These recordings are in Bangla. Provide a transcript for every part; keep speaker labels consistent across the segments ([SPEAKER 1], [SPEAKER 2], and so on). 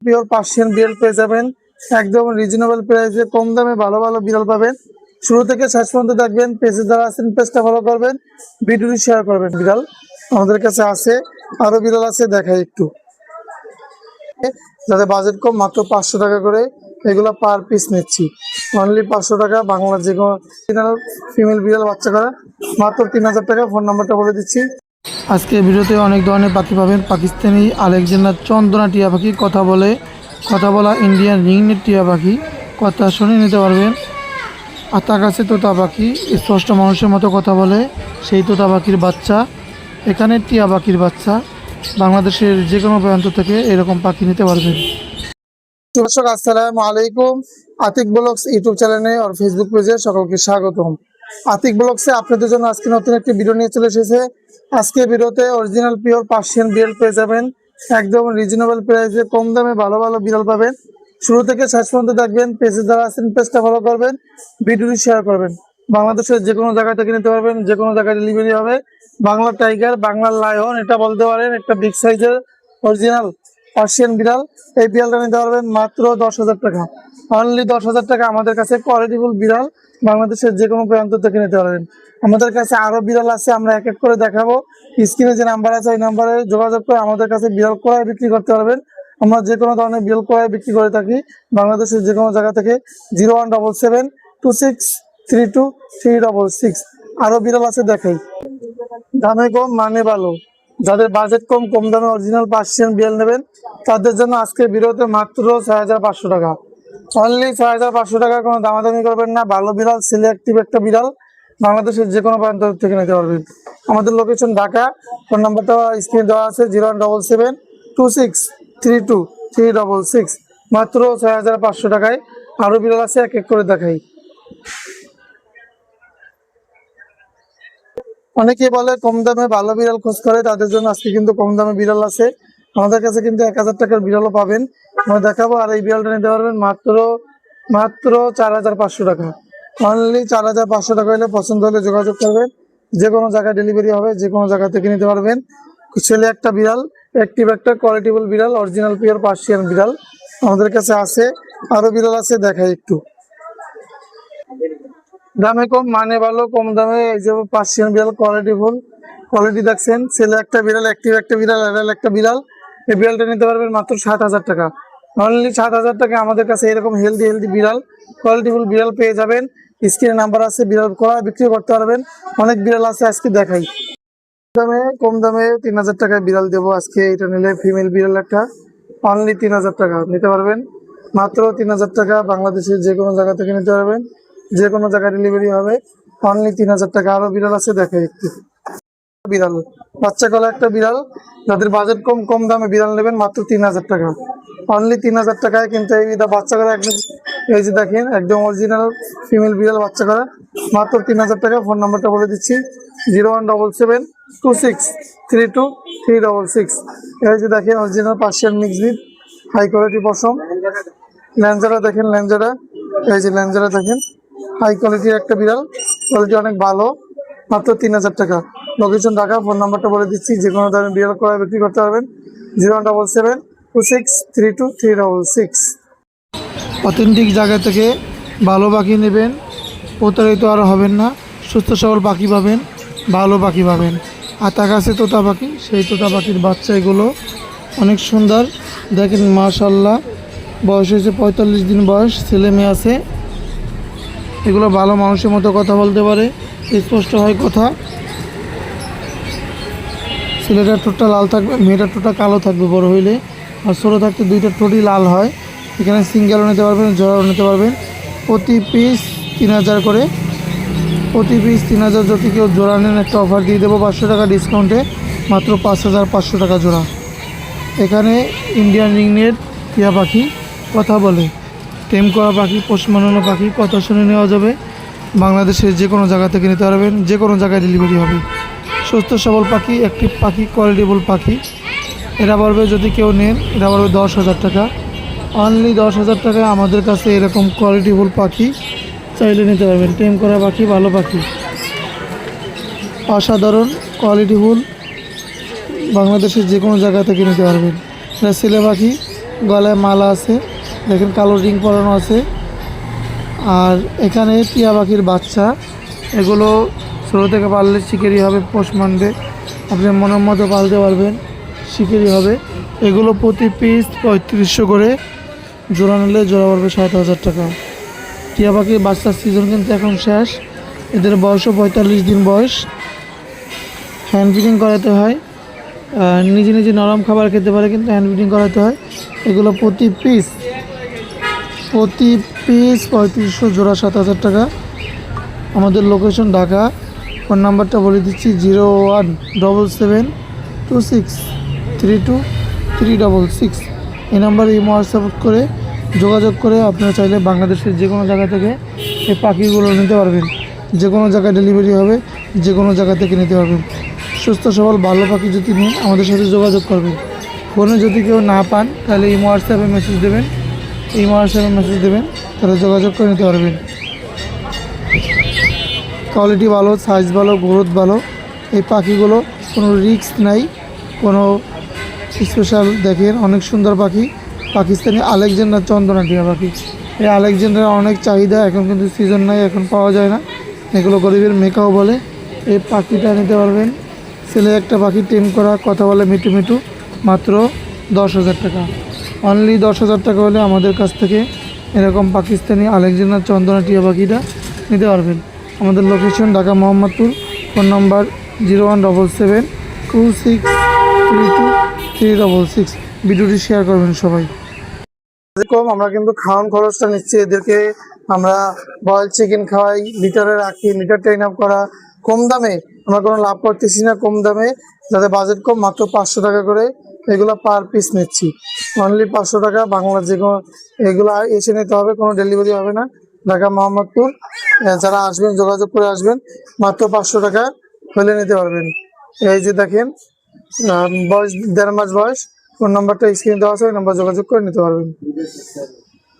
[SPEAKER 1] পিওর পার্সিয়ান বিড়াল পেয়ে যাবেন একদম রিজনেবল প্রাইসে, কম দামে ভালো ভালো বিড়াল পাবেন। শুরু থেকে শেষ পর্যন্ত দেখবেন, পেজে যারা আছেন পেজটা ফলো করবেন, ভিডিওটি শেয়ার করবেন। বিড়াল আমাদের কাছে আছে, আরো বিড়াল আছে, দেখাই একটু। যাদের বাজেট কম, মাত্র 500 টাকা করে এগুলো পার পিস নিচ্ছি, অনলি 500 টাকা। বাংলার যে কোনো ফিমেল বিড়াল বাচ্চা করা মাত্র 3000 টাকা। ফোন নাম্বারটা বলে দিচ্ছি। আজকে ভিডিওতে অনেক ধরনের পাখি পাবেন। পাকিস্তানি আলেকজান্ডার চন্দনা টিয়া পাখি, কথা বলা ইন্ডিয়ান রিংনেট টিয়া পাখি, কথা শুনে নিতে পারবেন। আর তার কাছে তোতা পাখি, স্পষ্ট মানুষের মতো কথা বলে, সেই তোতা পাখির বাচ্চা। এখানে টিয়া পাখির বাচ্চা। বাংলাদেশের যে কোনো প্রান্ত থেকে এরকম পাখি নিতে পারবেন। দর্শক আসসালামু আলাইকুম, আতিক ব্লগস ইউটিউব চ্যানেলে আর ফেসবুক পেজে সকলকে স্বাগতম। আতিক ব্লগসে আপনাদের জন্য আজকে নতুন একটি ভিডিও নিয়ে চলে এসেছে। আজকে ভিডিওতে অরিজিনাল পিওর পার্সিয়ান বিড়াল পেয়ে যাবেন একদম রিজনেবল প্রাইসে, কম দামে ভালো ভালো বিড়াল পাবেন। শুরু থেকে শেষ পর্যন্ত দেখবেন, পেজে যারা আছেন পেজটা ফলো করবেন, ভিডিওটি শেয়ার করবেন। বাংলাদেশের যে কোনো জায়গা থেকে নিতে পারবেন, যে কোনো জায়গায় ডেলিভারি হবে। বাংলা টাইগার, বাংলার লায়ন এটা বলতে পারেন, একটা বিগ সাইজের অরিজিনাল পার্সিয়ান বিড়াল। এই বিড়ালটা নিতে পারবেন মাত্র 10,000 টাকা, অনলি 10,000 টাকা। আমাদের কাছে কোয়ালিটিফুল বিড়াল বাংলাদেশের যে কোনো প্রান্ত থেকে নিতে পারবেন। আমাদের কাছে আরো বিড়াল আছে, আমরা এক এক করে দেখাবো। স্ক্রিনে যে নাম্বার আছে ওই নাম্বারে যোগাযোগ করে আমাদের কাছে বিড়াল ক্রয় বিক্রি করতে পারবেন। আমরা যে কোনো ধরনের বিড়াল ক্রয় বিক্রি করে থাকি বাংলাদেশের যে কোনো জায়গা থেকে। 01772632366। আরো বিড়াল আছে, দেখাই। দামে কম মানে ভালো, যাদের বাজেট কম, কম দামে অরিজিনাল পার্সিয়ান বিড়াল নেবেন তাদের জন্য আজকে ভিডিওতে মাত্র 6500 টাকা, অনলি 6500 টাকা। কোনো দামাদামি করবেন না। ভালো বিড়াল, সিলেক্টিভ একটা বিড়াল বাংলাদেশের যে কোনো প্রান্ত থেকে নিতে পারবেন। আমাদের লোকেশন ঢাকা। ফোন নাম্বারটা স্ক্রিনে দেওয়া আছে, 01772632366। মাত্র 6500 টাকায় আরো বিড়াল আছে, এক এক করে দেখাই। অনেকে বলে কম দামে ভালো বিড়াল খোঁজ করে, তাদের জন্য আজকে কিন্তু কম দামে বিড়াল আছে। আমাদের কাছে কিন্তু 1000 টাকার বিড়ালও পাবেন, আমরা দেখাবো। আর এই বিড়ালটা নিতে পারবেন মাত্র 4500 টাকা, অনলি 4500 টাকা। হলে পছন্দ হলে যোগাযোগ করবেন, যে কোনো জায়গায় ডেলিভারি হবে, যে কোনো জায়গা থেকে নিতে পারবেন। ছেলে একটা বিড়াল, অ্যাক্টিভ একটা কোয়ালিটিফুল বিড়াল, অরিজিনাল পিওর পার্সিয়ান বিড়াল আমাদের কাছে আছে, আরো বিড়াল আছে, দেখাই একটু। দামে কম মানে ভালো, কম দামে এই যে পার্সিয়ান বিড়াল কোয়ালিটিফুল, কোয়ালিটি দেখছেন। ছেলে একটা বিড়াল, অ্যাক্টিভ একটা বিড়াল, অ্যাডাল্ট একটা বিড়াল। এই বিড়ালটা নিতে পারবেন মাত্র 7000 টাকা, অনলি 7000 টাকা। আমাদের কাছে এরকম হেলদি বিড়াল, কোয়ালিটিফুল বিড়াল পেয়ে যাবেন। স্ক্রিনে নাম্বার আছে, বিড়াল করা বিক্রি করতে পারবেন। অনেক বিড়াল আছে, আজকে দেখাই। কম দামে 3000 টাকায় বিড়াল দেবো আজকে। এটা নিলে ফিমেল বিড়াল একটা, অনলি 3000 টাকা নিতে পারবেন, মাত্র 3000 টাকা। বাংলাদেশের যে কোনো জায়গা থেকে নিতে পারবেন, যে কোনো জায়গায় ডেলিভারি হবে, অনলি 3000 টাকা। আরো বিড়াল আছে, দেখাই একটু। বিড়াল বাচ্চা কলা একটা বিড়াল, যাদের বাজেট কম, কম দামে বিড়াল নেবেন মাত্র 3000 টাকা, অনলি 3000 টাকায়। কিন্তু এই বাচ্চা করা একদম, এই যে দেখেন, একদম অরিজিনাল ফিমেল বিড়াল বাচ্চা করা, মাত্র 3000 টাকা। ফোন নাম্বারটা বলে দিচ্ছি, 01772632366। এই যে দেখেন, original Persian mix breed, high quality পশম। ল্যাঞ্জারা দেখেন, ল্যাঞ্জারা, এই যে ল্যাঞ্জারা দেখেন, হাই কোয়ালিটির একটা বিড়াল, কোয়ালিটি অনেক ভালো, মাত্র 3000 টাকা। লোকেশন ঢাকা। ফোন নাম্বারটা বলে দিচ্ছি, যে কোনো ধরনের বিড়াল ক্রয় বিক্রি করতে পারবেন। 01772632366। অথেন্টিক জায়গা থেকে ভালো পাখি নেবেন, প্রতারিত আর হবেন না। সুস্থ সবল পাখি পাবেন, ভালো পাখি পাবেন। আর তার কাছে তোতা পাখি, সেই তোতা পাখির বাচ্চা এগুলো অনেক সুন্দর। দেখেন মাশাআল্লাহ, বয়স হয়েছে 45 দিন বয়স, ছেলে মেয়ে আছে। এগুলো ভালো মানুষের মতো কথা বলতে পারে, স্পষ্ট হয় কথা। ছেলেটার ঠোঁটটা লাল থাকবে, মেয়েটার ঠোঁটটা কালো থাকবে বড় হইলে। আর ছোটো থাকতে দুইটা ঠোঁটই লাল হয়। এখানে সিঙ্গেলও নিতে পারবেন, জোড়াও নিতে পারবেন। প্রতি পিস 3000 করে, প্রতি পিস 3000। যদি কেউ জোড়া নেন, একটা অফার দিয়ে দেবো 500 টাকা ডিসকাউন্টে, মাত্র 5500 টাকা জোড়া। এখানে ইন্ডিয়ান রিংনেট টিয়া পাখি, কথা বলে, টেম করা পাখি, পোষ মানানো পাখি, কথা শুনে নেওয়া যাবে। বাংলাদেশের যে কোনো জায়গা থেকে নিতে পারবেন, যে কোনো জায়গায় ডেলিভারি হবে। সুস্থ সবল পাখি, অ্যাক্টিভ পাখি, কোয়ালিটিফুল পাখি। এরা পড়বে, যদি কেউ নেন, এরা পড়বে 10,000 টাকা, অনলি 10,000 টাকায়। আমাদের কাছে এরকম কোয়ালিটিফুল পাখি চাইলে নিতে পারবেন। টেম করা পাখি, ভালো পাখি, অসাধারণ কোয়ালিটিফুল, বাংলাদেশের যে কোনো জায়গা থেকে নিতে পারবেন। এটা ছেলে পাখি, গলায় মালা আছে, দেখেন কালো রিং পরানো আছে। আর এখানে টিয়া পাখির বাচ্চা, এগুলো ছোটো থেকে পাললে শিকারি হবে, পোষ মানবে, আপনি মনের মতো পালতে পারবেন, শিকারি হবে। এগুলো প্রতি পিস 3500 করে, জোড়া নিলে জোড়া পড়বে 7000 টাকা। টিয়া পাখির বাচ্চার সিজন কিন্তু এখন শেষ, এদের বয়সও 45 দিন বয়স। হ্যান্ড ফিডিং করাতে হয়, নিজে নিজে নরম খাবার খেতে পারে, কিন্তু হ্যান্ড ফিডিং করাতে হয়। এগুলো প্রতি পিস 3500, জোড়া 7000 টাকা। আমাদের লোকেশন ঢাকা। ফোন নাম্বারটা বলে দিচ্ছি 0177263236। এই নাম্বারে ইমো হোয়াটসঅ্যাপ করে যোগাযোগ করে আপনারা চাইলে বাংলাদেশের যে কোনো জায়গা থেকে এই পাখিগুলো নিতে পারবেন। যে কোনো জায়গায় ডেলিভারি হবে, যে কোনো জায়গা থেকে নিতে পারবেন। সুস্থ সবল ভালো পাখি যদি নিন আমাদের সাথে যোগাযোগ করবেন। ফোনে যদি কেউ না পান তাহলে ইমো হোয়াটসঅ্যাপে মেসেজ দেবেন, তাহলে যোগাযোগ করে নিতে পারবেন। কোয়ালিটি ভালো, সাইজ ভালো, গ্রোথ ভালো। এই পাখিগুলো কোনো রিস্ক নাই, কোনো স্পেশাল। দেখেন অনেক সুন্দর পাখি, পাকিস্তানি আলেকজান্ডার চন্দনা টিয়া পাখি। এই আলেকজান্ডার অনেক চাহিদা, এখন কিন্তু সিজন নাই, এখন পাওয়া যায় না। এগুলো গরিবের মেকাও বলে। এই পাখিটা নিতে পারবেন। ছেলে একটা পাখি টেম করা, কথা বলে মিটু মিটু, মাত্র 10,000 টাকা। অনলি 10,000 টাকা হলে আমাদের কাছ থেকে এরকম পাকিস্তানি আলেকজান্ডার চন্দনা টিয়া পাখিটা নিতে পারবেন। আমাদের location Dhaka Mohammadpur. Phone number 0177263236। ভিডিওটি শেয়ার করবেন সবাই। এরকম আমরা কিন্তু খাওয়ান খরচটা নিচ্ছি, এদেরকে আমরা বয়েল চিকেন খাওয়াই, লিটারে রাখি, লিটার ট্রেন আপ করা। কম দামে আমরা কোনো লাভ করতেছি না, কম দামে, যাদের বাজেট কম, মাত্র 500 টাকা করে এগুলো পার পিস নিচ্ছি। অনলি 500 টাকা। বাংলার যে কোনো এগুলো এসে নিতে হবে, কোনো ডেলিভারি হবে না। ঢাকা মোহাম্মদপুর। যারা আসবেন যোগাযোগ করে আসবেন, মাত্র 500 টাকা হলে নিতে পারবেন। এই যে দেখেন বয়স 1.5 মাস বয়স। ফোন নাম্বারটা স্ক্রিনে দেওয়া আছে, ওই নাম্বার যোগাযোগ করে নিতে পারবেন।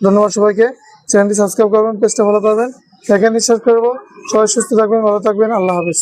[SPEAKER 1] ধন্যবাদ সবাইকে। চ্যানেলটি সাবস্ক্রাইব করবেন, পেজটা ফলো করবেন। এখানে শেষ করবো। সবাই সুস্থ থাকবেন, ভালো থাকবেন। আল্লাহ হাফেজ।